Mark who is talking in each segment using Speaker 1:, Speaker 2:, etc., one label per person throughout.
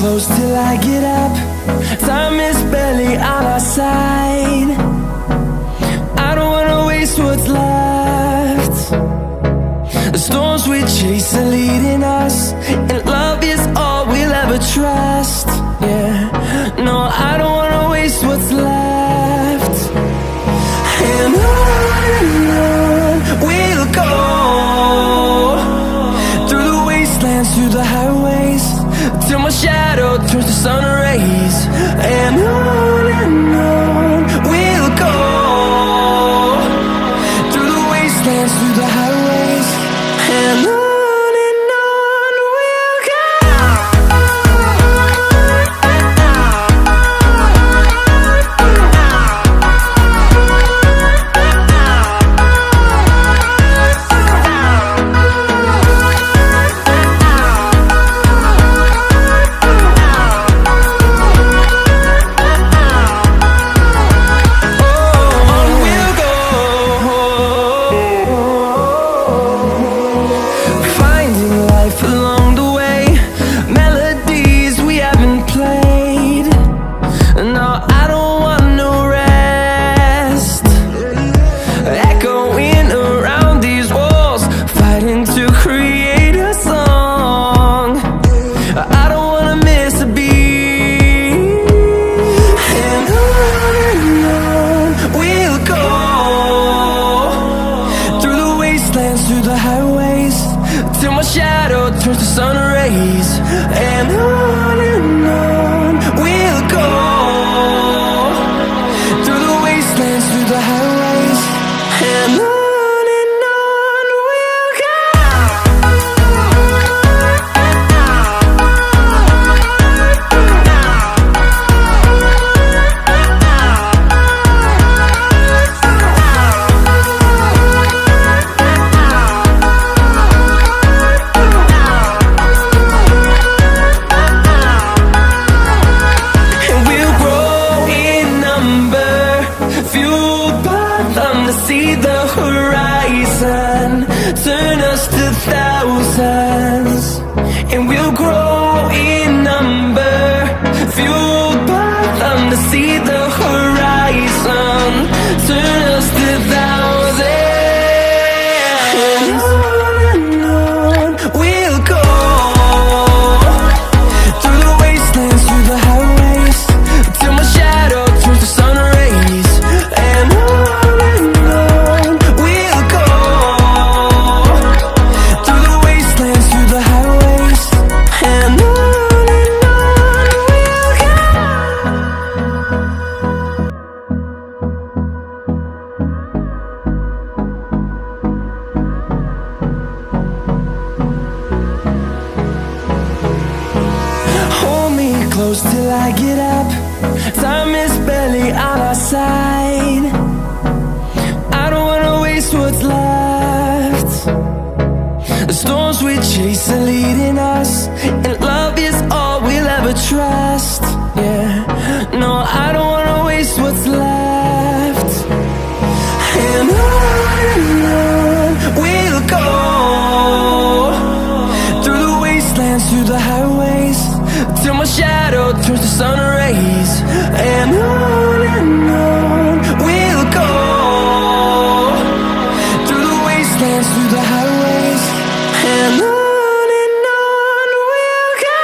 Speaker 1: close till I get up. Time is barely on our side. I don't wanna waste what's left. The storms we chase are leading us, and love is all we'll ever trust. Yeah, no, I don't wanna waste what's left. And on we'll go, through the wastelands, through the highways, till my shadow turns to sun rays. And on we'll go, through the wastelands, through the highways, and on we'll go. Through the highways, till my shadow turns to sun rays. And on we'll go, through the wastelands, through the highways, and on we'll go. See the horizon turn us to thousands, and we'll grow in number, fueled by them. To see the horizon turn us to thousands, and on we'll go, through the wastelands, through the highways, till my shadow turns to sun rays. And close till I get up. Time is barely on our side. I don't wanna waste what's left. The storms we chase are leading us, and love is all we'll ever trust. Yeah, no, I don't wanna waste what's left. And on we'll go, through the wastelands, through the highways, till my shadow turns to sun rays. And on we'll go, through the wastelands, through the highways, and on we'll go.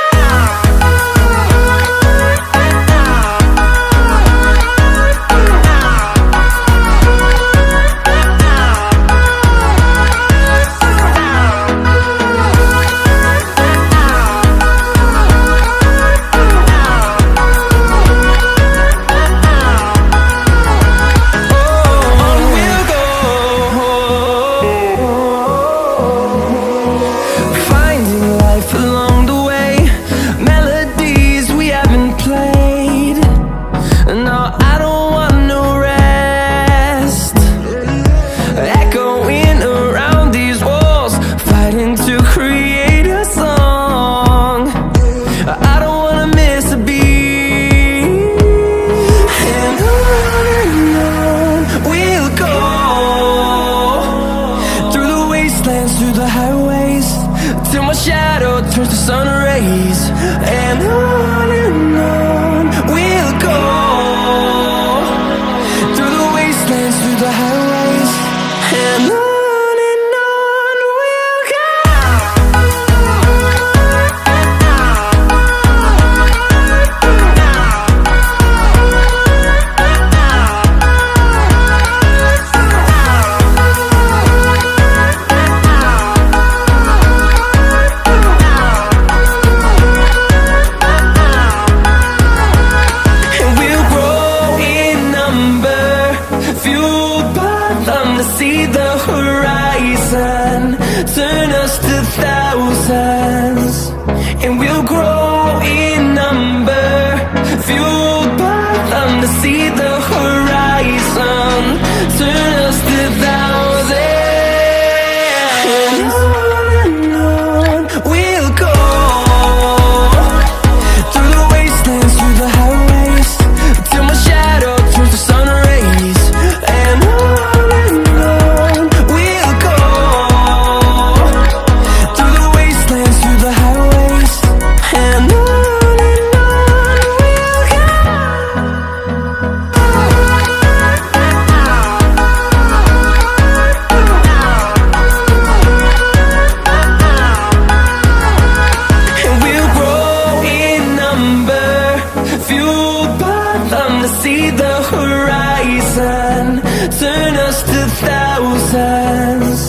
Speaker 1: see the horizon, turn us to thousands,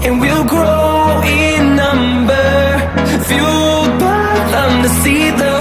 Speaker 1: and we'll grow in number, fueled by them to see the